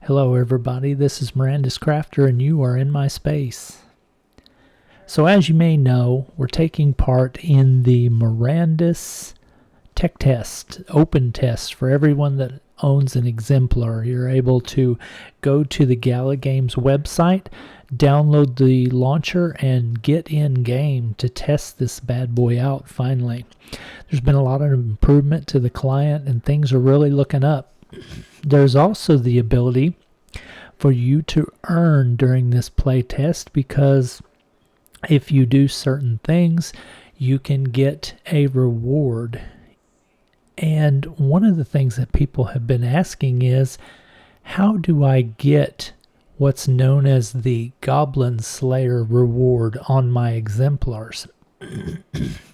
Hello everybody, this is Mirandus Crafter and you are in my space. So as you may know, we're taking part in the Mirandus Tech test, open test for everyone that owns an exemplar. You're able to go to the Gala Games website, download the launcher, and get in game to test this bad boy out finally. There's been a lot of improvement to the client and things are really looking up. There's also the ability for you to earn during this playtest, because if you do certain things, you can get a reward. And one of the things that people have been asking is, how do I get what's known as the Goblin Slayer reward on my exemplars?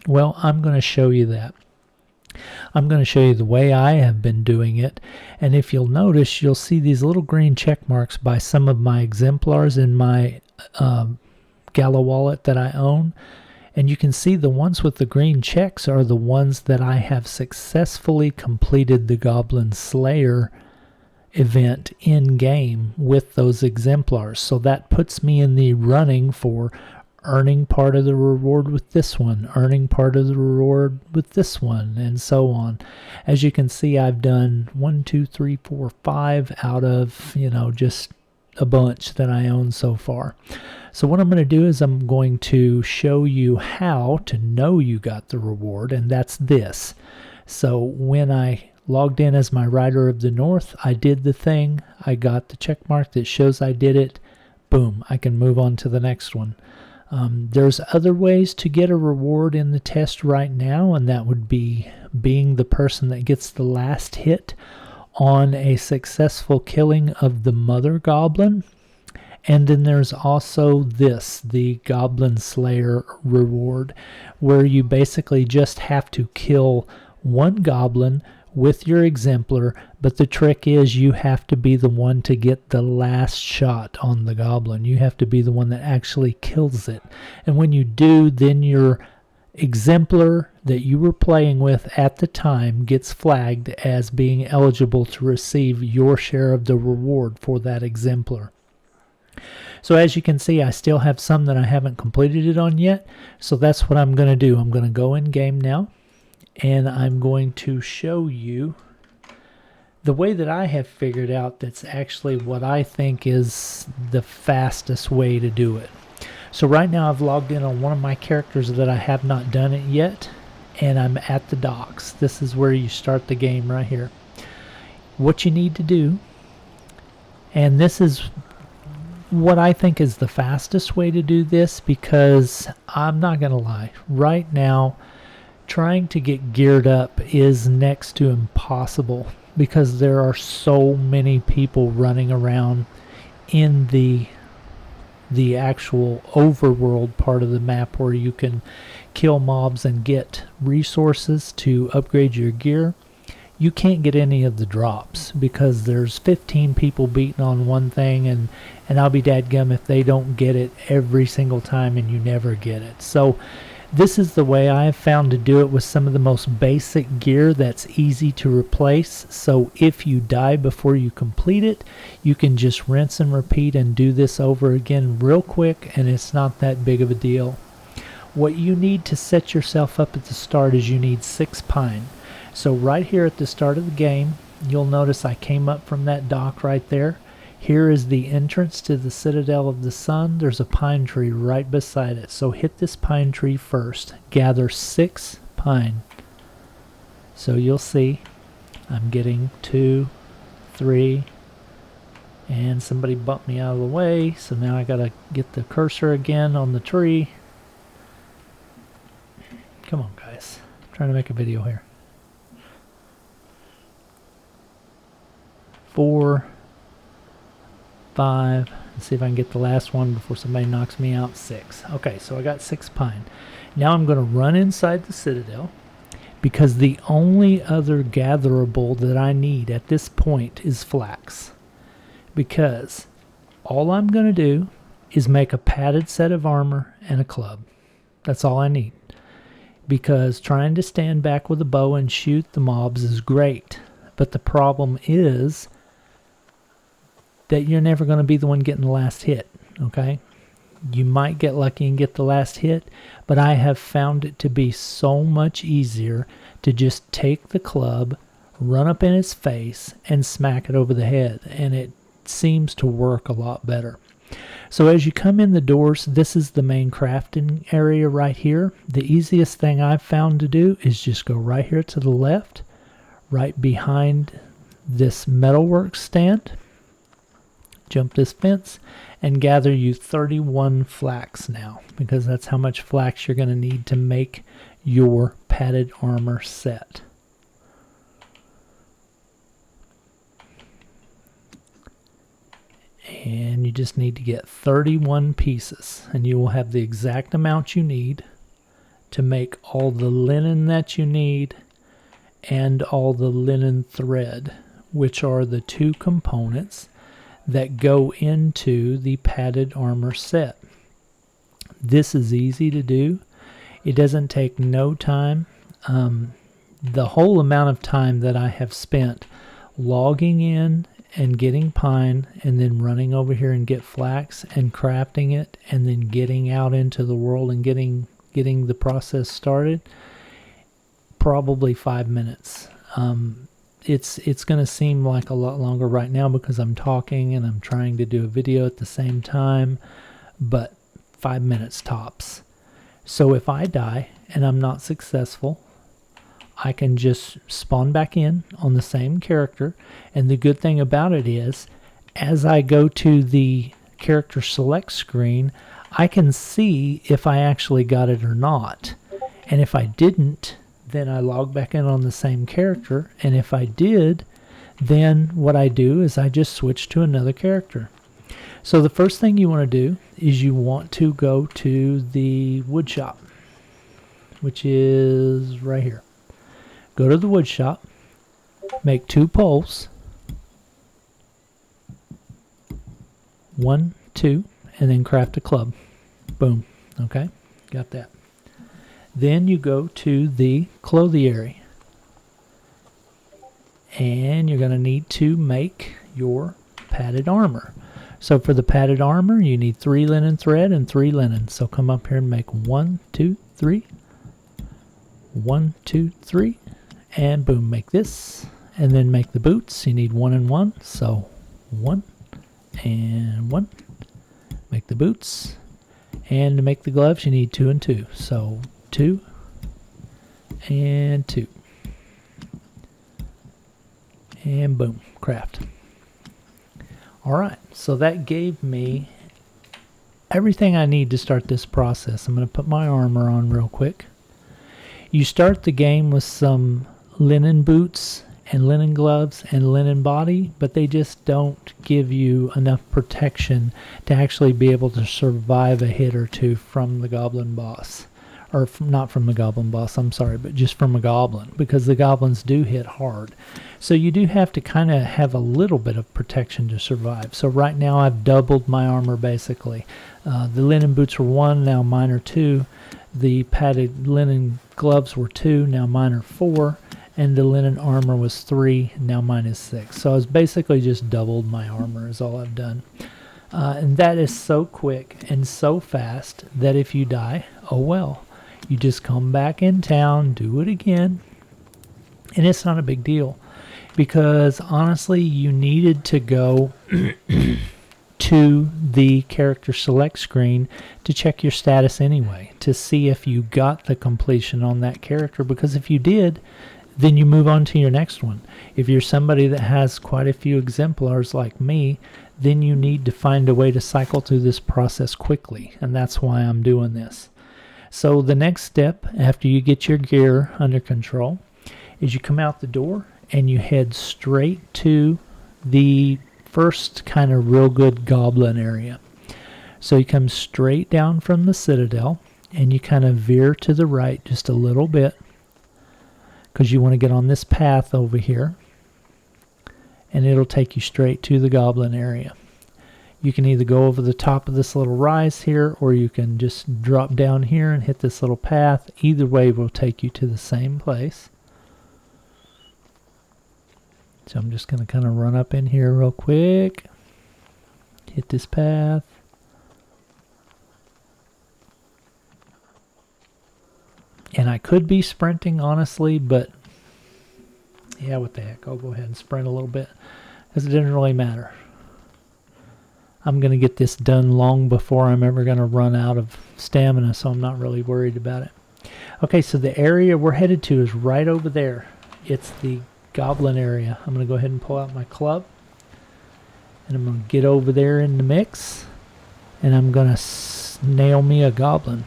Well, I'm going to show you that. I'm going to show you the way I have been doing it, and if you'll notice, you'll see these little green check marks by some of my exemplars in my Gala wallet that I own, and you can see the ones with the green checks are the ones that I have successfully completed the Goblin Slayer event in game with those exemplars. So that puts me in the running for earning part of the reward with this one, earning part of the reward with this one, and so on. As you can see, I've done 1, 2, 3, 4, 5 out of, just a bunch that I own so far. So what I'm going to do is I'm going to show you how to know you got the reward, and that's this. So when I logged in as my Rider of the North, I did the thing, I got the check mark that shows I did it, boom, I can move on to the next one. There's other ways to get a reward in the test right now, and that would be being the person that gets the last hit on a successful killing of the Mother Goblin. And then there's also this, the Goblin Slayer reward, where you basically just have to kill one goblin with your exemplar, but the trick is you have to be the one to get the last shot on the goblin. You have to be the one that actually kills it. And when you do, then your exemplar that you were playing with at the time gets flagged as being eligible to receive your share of the reward for that exemplar. So as you can see, I still have some that I haven't completed it on yet, so that's what I'm going to do. I'm going to go in game now, and I'm going to show you the way that I have figured out that's actually what I think is the fastest way to do it. So right now I've logged in on one of my characters that I have not done it yet, and I'm at the docks. This is where you start the game right here. What you need to do, and this is what I think is the fastest way to do this, because I'm not going to lie, right now trying to get geared up is next to impossible, because there are so many people running around in the actual overworld part of the map where you can kill mobs and get resources to upgrade your gear. You can't get any of the drops because there's 15 people beating on one thing, and I'll be dadgum if they don't get it every single time and you never get it. So this is the way I have found to do it with some of the most basic gear that's easy to replace. So if you die before you complete it, you can just rinse and repeat and do this over again real quick, and it's not that big of a deal. What you need to set yourself up at the start is you need 6 pine. So right here at the start of the game, you'll notice I came up from that dock right there. Here is the entrance to the Citadel of the Sun. There's a pine tree right beside it. So hit this pine tree first. Gather 6 pine. So you'll see I'm getting 2, 3, and somebody bumped me out of the way. So now I gotta get the cursor again on the tree. Come on, guys. I'm trying to make a video here. 4, 5, let's see if I can get the last one before somebody knocks me out. 6. Okay, so I got 6 pine. Now I'm going to run inside the Citadel, because the only other gatherable that I need at this point is Flax. Because all I'm going to do is make a padded set of armor and a club. That's all I need. Because trying to stand back with a bow and shoot the mobs is great. But the problem is that you're never going to be the one getting the last hit, okay? You might get lucky and get the last hit, but I have found it to be so much easier to just take the club, run up in his face, and smack it over the head, and it seems to work a lot better. So as you come in the doors, this is the main crafting area right here. The easiest thing I've found to do is just go right here to the left, right behind this metalwork stand, jump this fence, and gather you 31 flax now, because that's how much flax you're going to need to make your padded armor set. And you just need to get 31 pieces, and you will have the exact amount you need to make all the linen that you need and all the linen thread, which are the two components that go into the padded armor set. This is easy to do. It doesn't take no time. The whole amount of time that I have spent logging in and getting pine, and then running over here and get flax and crafting it, and then getting out into the world and getting the process started, probably 5 minutes. It's going to seem like a lot longer right now because I'm talking and I'm trying to do a video at the same time, but 5 minutes tops. So if I die and I'm not successful, I can just spawn back in on the same character, and the good thing about it is, as I go to the character select screen, I can see if I actually got it or not. And if I didn't, then I log back in on the same character, and if I did, then what I do is I just switch to another character. So the first thing you want to do is you want to go to the wood shop, which is right here. Go to the wood shop, make 2 poles, 1, 2, and then craft a club. Boom. Okay, got that. Then you go to the clothier, and you're going to need to make your padded armor. So for the padded armor, you need 3 linen thread and 3 linen. So come up here and make 1, 2, 3. 1, 2, 3. And boom, make this, and then make the boots. You need 1 and 1, so 1 and 1. Make the boots, and to make the gloves you need 2 and 2, so 2 and 2, and boom, craft. Alright, so that gave me everything I need to start this process. I'm going to put my armor on real quick. You start the game with some linen boots and linen gloves and linen body, but they just don't give you enough protection to actually be able to survive a hit or two from the goblin boss. Or not from the goblin boss, I'm sorry, but just from a goblin, because the goblins do hit hard. So you do have to kind of have a little bit of protection to survive. So right now I've doubled my armor basically. The linen boots were 1, now mine are 2. The padded linen gloves were 2, now mine are 4. And the linen armor was 3, now mine is 6. So I was basically just doubled my armor is all I've done. And that is so quick and so fast that if you die, oh well. You just come back in town, do it again, and it's not a big deal. Because honestly, you needed to go to the character select screen to check your status anyway, to see if you got the completion on that character, because if you did, then you move on to your next one. If you're somebody that has quite a few exemplars like me, then you need to find a way to cycle through this process quickly, and that's why I'm doing this. So the next step after you get your gear under control is you come out the door and you head straight to the first kind of real good goblin area. So you come straight down from the citadel and you kind of veer to the right just a little bit, because you want to get on this path over here, and it'll take you straight to the goblin area. You can either go over the top of this little rise here, or you can just drop down here and hit this little path. Either way will take you to the same place. So I'm just going to kind of run up in here real quick. Hit this path. And I could be sprinting, honestly, but yeah, what the heck. I'll go ahead and sprint a little bit, because it didn't really matter. I'm going to get this done long before I'm ever going to run out of stamina, so I'm not really worried about it. Okay, so the area we're headed to is right over there. It's the goblin area. I'm going to go ahead and pull out my club, and I'm going to get over there in the mix, and I'm going to nail me a goblin.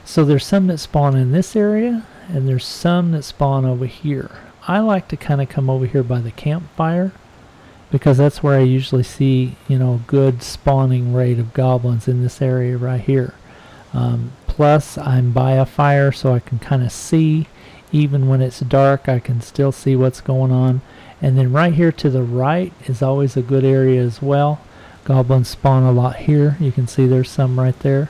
So there's some that spawn in this area, and there's some that spawn over here. I like to kind of come over here by the campfire, because that's where I usually see, you know, a good spawning rate of goblins in this area right here. Plus, I'm by a fire, so I can kind of see, even when it's dark, I can still see what's going on. And then right here to the right is always a good area as well. Goblins spawn a lot here. You can see there's some right there.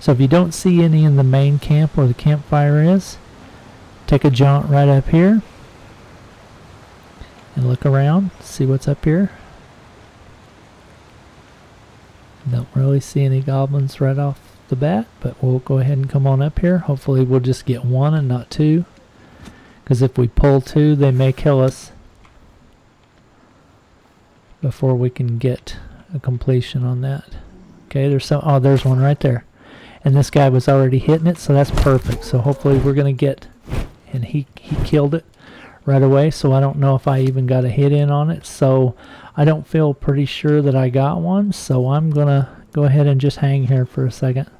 So if you don't see any in the main camp where the campfire is, take a jaunt right up here and look around, see what's up here. Don't really see any goblins right off the bat, but we'll go ahead and come on up here. Hopefully we'll just get one and not two, because if we pull two, they may kill us before we can get a completion on that. Okay, there's some. Oh, there's one right there. And this guy was already hitting it, so that's perfect. So hopefully we're going to get... And he killed it right away, so I don't know if I even got a hit in on it. So I don't feel pretty sure that I got one, so I'm going to go ahead and just hang here for a second.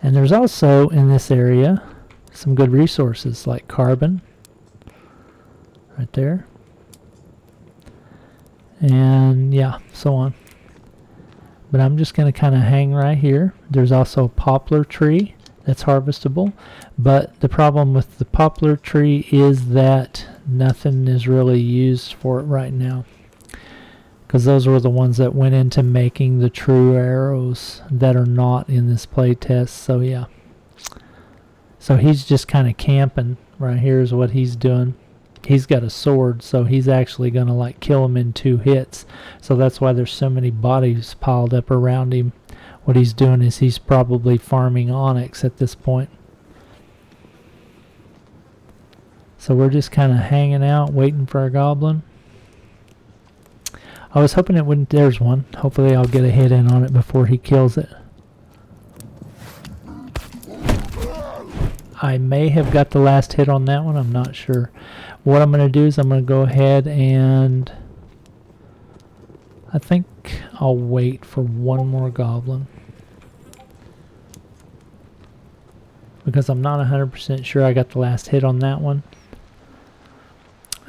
And there's also, in this area, some good resources like carbon. Right there. And yeah, so on. But I'm just going to kind of hang right here. There's also a poplar tree that's harvestable. But the problem with the poplar tree is that nothing is really used for it right now. Because those were the ones that went into making the true arrows that are not in this playtest. So yeah. So he's just kind of camping. Right here is what he's doing. He's got a sword, so he's actually going to like kill him in 2 hits. So that's why there's so many bodies piled up around him. What he's doing is he's probably farming onyx at this point. So we're just kind of hanging out, waiting for a goblin. I was hoping it wouldn't. There's one. Hopefully I'll get a hit in on it before he kills it. I may have got the last hit on that one. I'm not sure. What I'm going to do is I'm going to go ahead and I think I'll wait for one more goblin, because I'm not 100% sure I got the last hit on that one.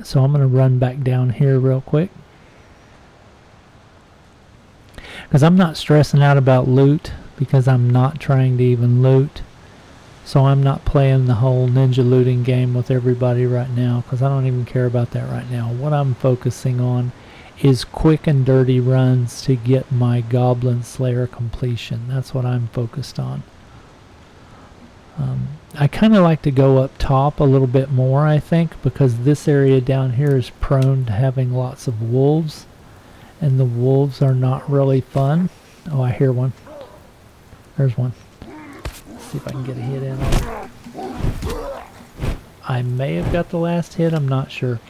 So I'm going to run back down here real quick, because I'm not stressing out about loot, because I'm not trying to even loot. So I'm not playing the whole ninja looting game with everybody right now, because I don't even care about that right now. What I'm focusing on is quick and dirty runs to get my Goblin Slayer completion. That's what I'm focused on. I kind of like to go up top a little bit more, I think, because this area down here is prone to having lots of wolves, and the wolves are not really fun. Oh, I hear one. There's one. See if I can get a hit in on it. I may have got the last hit, I'm not sure.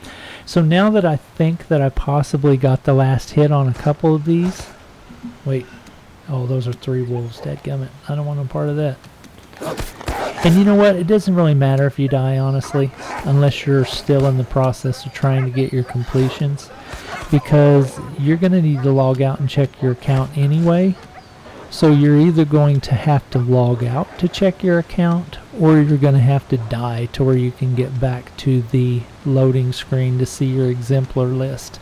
So now that I think that I possibly got the last hit on a couple of these. Wait. Oh, those are 3 wolves. Dadgummit. I don't want no part of that. And you know what? It doesn't really matter if you die, honestly, unless you're still in the process of trying to get your completions, because you're going to need to log out and check your account anyway. So you're either going to have to log out to check your account, or you're going to have to die to where you can get back to the loading screen to see your exemplar list.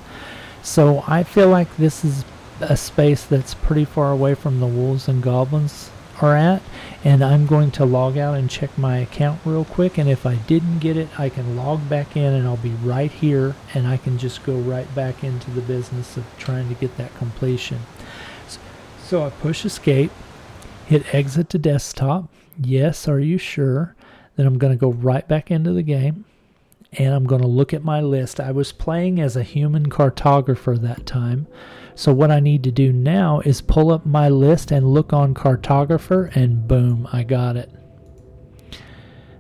So I feel like this is a space that's pretty far away from the wolves and goblins are at, and I'm going to log out and check my account real quick, and if I didn't get it, I can log back in and I'll be right here, and I can just go right back into the business of trying to get that completion. So I push escape, hit exit to desktop. Yes, are you sure? Then I'm going to go right back into the game. and I'm going to look at my list. I was playing as a human cartographer that time. So what I need to do now is pull up my list and look on cartographer, and boom, I got it.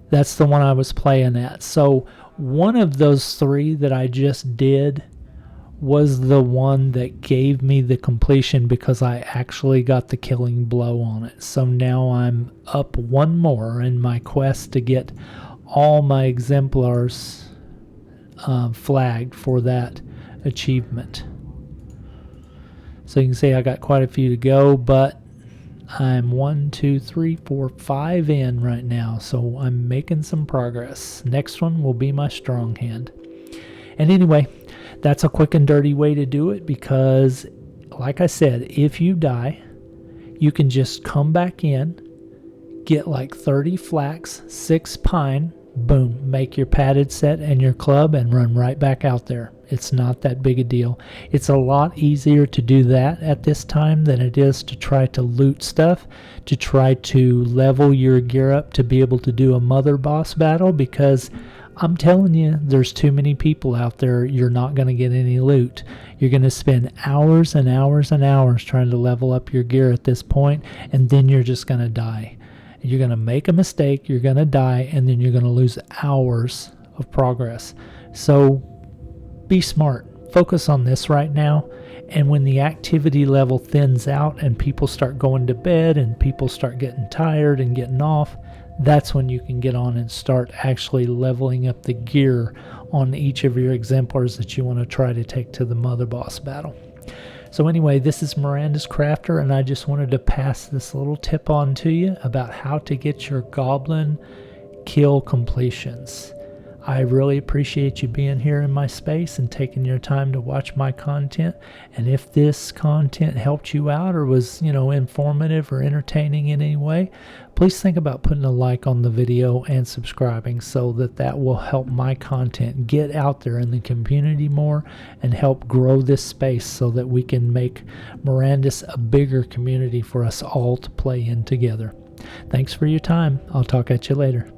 That's the one I was playing at. So one of those three that I just did was the one that gave me the completion because I actually got the killing blow on it. So now I'm up one more in my quest to get all my exemplars flagged for that achievement. So you can see I got quite a few to go, but I'm 1, 2, 3, 4, 5 in right now, so I'm making some progress. Next one will be my strong hand. And anyway, that's a quick and dirty way to do it because, like I said, if you die, you can just come back in, get like 30 flax, 6 pine, boom, make your padded set and your club and run right back out there. It's not that big a deal. It's a lot easier to do that at this time than it is to try to loot stuff, to try to level your gear up to be able to do a mother boss battle, because I'm telling you, there's too many people out there. You're not going to get any loot. You're going to spend hours and hours and hours trying to level up your gear at this point, and then you're just going to die. You're going to make a mistake, you're going to die, and then you're going to lose hours of progress. So be smart. Focus on this right now, and when the activity level thins out and people start going to bed and people start getting tired and getting off, that's when you can get on and start actually leveling up the gear on each of your exemplars that you want to try to take to the mother boss battle. So anyway, this is Mirandus Crafter, and I just wanted to pass this little tip on to you about how to get your goblin kill completions. I really appreciate you being here in my space and taking your time to watch my content. And if this content helped you out or was, informative or entertaining in any way, please think about putting a like on the video and subscribing so that will help my content get out there in the community more and help grow this space so that we can make Mirandus a bigger community for us all to play in together. Thanks for your time. I'll talk at you later.